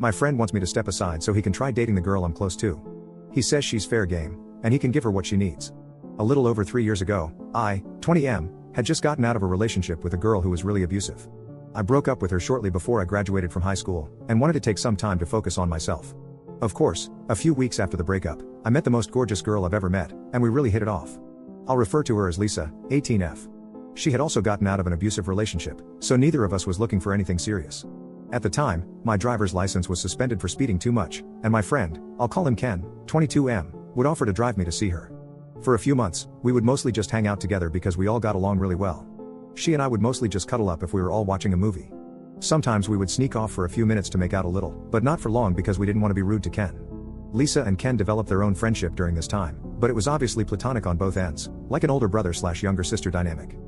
My friend wants me to step aside so he can try dating the girl I'm close to. He says she's fair game, and he can give her what she needs. A little over 3 years ago, I, 20M, had just gotten out of a relationship with a girl who was really abusive. I broke up with her shortly before I graduated from high school, and wanted to take some time to focus on myself. Of course, a few weeks after the breakup, I met the most gorgeous girl I've ever met, and we really hit it off. I'll refer to her as Lisa, 18F. She had also gotten out of an abusive relationship, so neither of us was looking for anything serious. At the time, my driver's license was suspended for speeding too much, and my friend, I'll call him Ken, 22M, would offer to drive me to see her. For a few months, we would mostly just hang out together because we all got along really well. She and I would mostly just cuddle up if we were all watching a movie. Sometimes we would sneak off for a few minutes to make out a little, but not for long because we didn't want to be rude to Ken. Lisa and Ken developed their own friendship during this time, but it was obviously platonic on both ends, like an older brother/younger sister dynamic.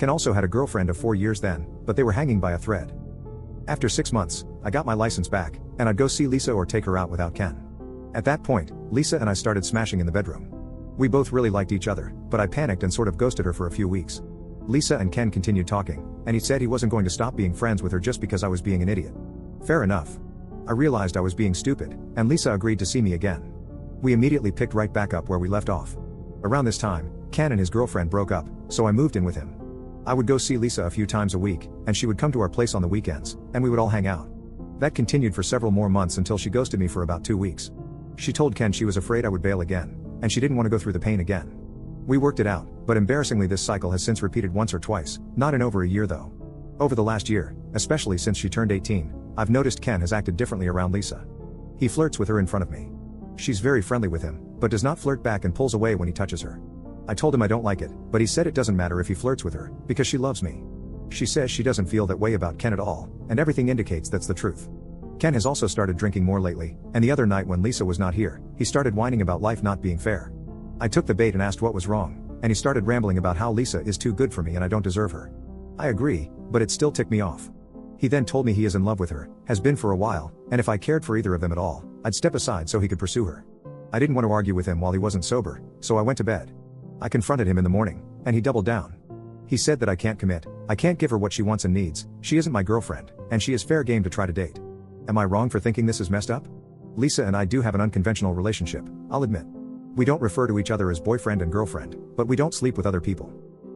Ken also had a girlfriend of 4 years then, but they were hanging by a thread. After 6 months, I got my license back, and I'd go see Lisa or take her out without Ken. At that point, Lisa and I started smashing in the bedroom. We both really liked each other, but I panicked and sort of ghosted her for a few weeks. Lisa and Ken continued talking, and he said he wasn't going to stop being friends with her just because I was being an idiot. Fair enough. I realized I was being stupid, and Lisa agreed to see me again. We immediately picked right back up where we left off. Around this time, Ken and his girlfriend broke up, so I moved in with him. I would go see Lisa a few times a week, and she would come to our place on the weekends, and we would all hang out. That continued for several more months until she ghosted me for about 2 weeks. She told Ken she was afraid I would bail again, and she didn't want to go through the pain again. We worked it out, but embarrassingly this cycle has since repeated once or twice, not in over a year though. Over the last year, especially since she turned 18, I've noticed Ken has acted differently around Lisa. He flirts with her in front of me. She's very friendly with him, but does not flirt back and pulls away when he touches her. I told him I don't like it, but he said it doesn't matter if he flirts with her, because she loves me. She says she doesn't feel that way about Ken at all, and everything indicates that's the truth. Ken has also started drinking more lately, and the other night when Lisa was not here, he started whining about life not being fair. I took the bait and asked what was wrong, and he started rambling about how Lisa is too good for me and I don't deserve her. I agree, but it still ticked me off. He then told me he is in love with her, has been for a while, and if I cared for either of them at all, I'd step aside so he could pursue her. I didn't want to argue with him while he wasn't sober, so I went to bed. I confronted him in the morning, and he doubled down. He said that I can't commit, I can't give her what she wants and needs, she isn't my girlfriend, and she is fair game to try to date. Am I wrong for thinking this is messed up? Lisa and I do have an unconventional relationship, I'll admit. We don't refer to each other as boyfriend and girlfriend, but we don't sleep with other people.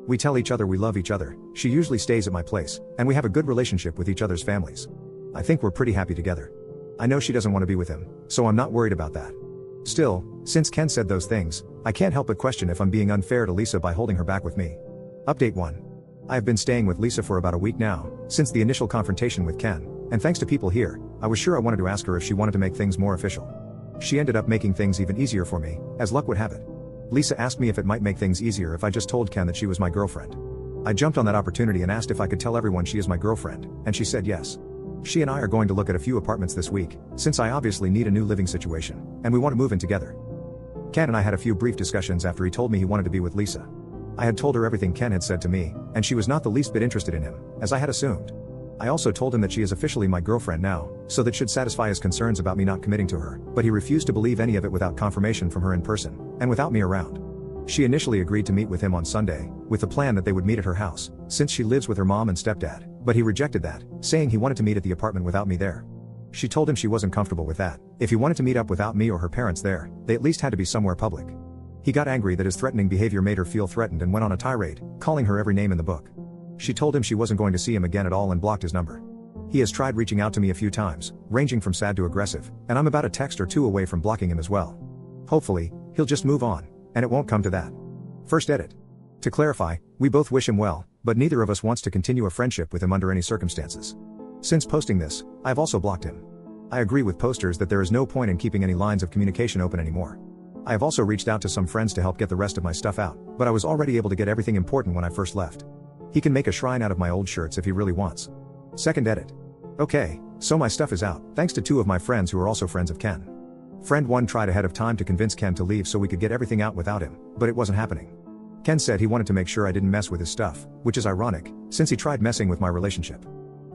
We tell each other we love each other, she usually stays at my place, and we have a good relationship with each other's families. I think we're pretty happy together. I know she doesn't want to be with him, so I'm not worried about that. Still, since Ken said those things, I can't help but question if I'm being unfair to Lisa by holding her back with me. Update 1. I have been staying with Lisa for about a week now, since the initial confrontation with Ken, and thanks to people here, I was sure I wanted to ask her if she wanted to make things more official. She ended up making things even easier for me, as luck would have it. Lisa asked me if it might make things easier if I just told Ken that she was my girlfriend. I jumped on that opportunity and asked if I could tell everyone she is my girlfriend, and she said yes. She and I are going to look at a few apartments this week, since I obviously need a new living situation, and we want to move in together. Ken and I had a few brief discussions after he told me he wanted to be with Lisa. I had told her everything Ken had said to me, and she was not the least bit interested in him, as I had assumed. I also told him that she is officially my girlfriend now, so that should satisfy his concerns about me not committing to her, but he refused to believe any of it without confirmation from her in person, and without me around. She initially agreed to meet with him on Sunday, with the plan that they would meet at her house, since she lives with her mom and stepdad, but he rejected that, saying he wanted to meet at the apartment without me there. She told him she wasn't comfortable with that. If he wanted to meet up without me or her parents there, they at least had to be somewhere public. He got angry that his threatening behavior made her feel threatened and went on a tirade, calling her every name in the book. She told him she wasn't going to see him again at all and blocked his number. He has tried reaching out to me a few times, ranging from sad to aggressive, and I'm about a text or two away from blocking him as well. Hopefully, he'll just move on, and it won't come to that. First edit. To clarify, we both wish him well, but neither of us wants to continue a friendship with him under any circumstances. Since posting this, I've also blocked him. I agree with posters that there is no point in keeping any lines of communication open anymore. I have also reached out to some friends to help get the rest of my stuff out, but I was already able to get everything important when I first left. He can make a shrine out of my old shirts if he really wants. Second edit. Okay, so my stuff is out, thanks to 2 of my friends who are also friends of Ken. Friend 1 tried ahead of time to convince Ken to leave so we could get everything out without him, but it wasn't happening. Ken said he wanted to make sure I didn't mess with his stuff, which is ironic, since he tried messing with my relationship.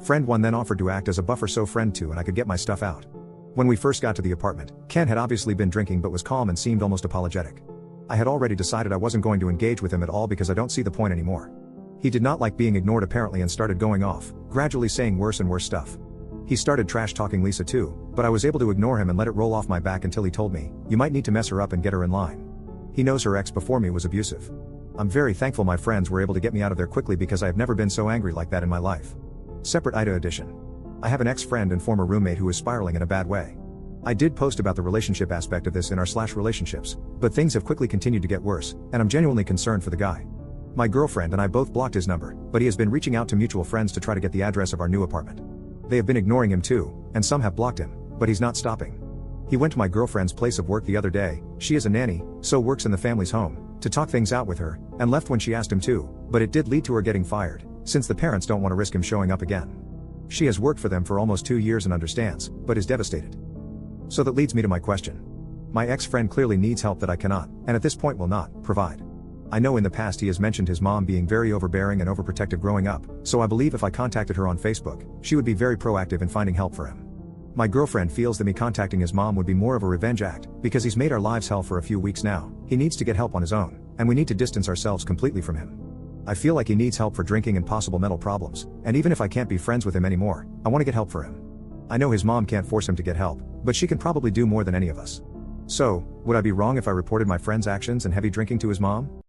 Friend 1 then offered to act as a buffer so friend 2 and I could get my stuff out. When we first got to the apartment, Ken had obviously been drinking but was calm and seemed almost apologetic. I had already decided I wasn't going to engage with him at all because I don't see the point anymore. He did not like being ignored apparently and started going off, gradually saying worse and worse stuff. He started trash talking Lisa too, but I was able to ignore him and let it roll off my back until he told me, "You might need to mess her up and get her in line." He knows her ex before me was abusive. I'm very thankful my friends were able to get me out of there quickly because I have never been so angry like that in my life. Separate Ida edition. I have an ex-friend and former roommate who is spiraling in a bad way. I did post about the relationship aspect of this in our /relationships, but things have quickly continued to get worse, and I'm genuinely concerned for the guy. My girlfriend and I both blocked his number, but he has been reaching out to mutual friends to try to get the address of our new apartment. They have been ignoring him too, and some have blocked him, but he's not stopping. He went to my girlfriend's place of work the other day, she is a nanny, so works in the family's home, to talk things out with her, and left when she asked him to, but it did lead to her getting fired, since the parents don't want to risk him showing up again. She has worked for them for almost 2 years and understands, but is devastated. So that leads me to my question. My ex-friend clearly needs help that I cannot, and at this point will not, provide. I know in the past he has mentioned his mom being very overbearing and overprotective growing up, so I believe if I contacted her on Facebook, she would be very proactive in finding help for him. My girlfriend feels that me contacting his mom would be more of a revenge act, because he's made our lives hell for a few weeks now. He needs to get help on his own, and we need to distance ourselves completely from him. I feel like he needs help for drinking and possible mental problems, and even if I can't be friends with him anymore, I want to get help for him. I know his mom can't force him to get help, but she can probably do more than any of us. So, would I be wrong if I reported my friend's actions and heavy drinking to his mom?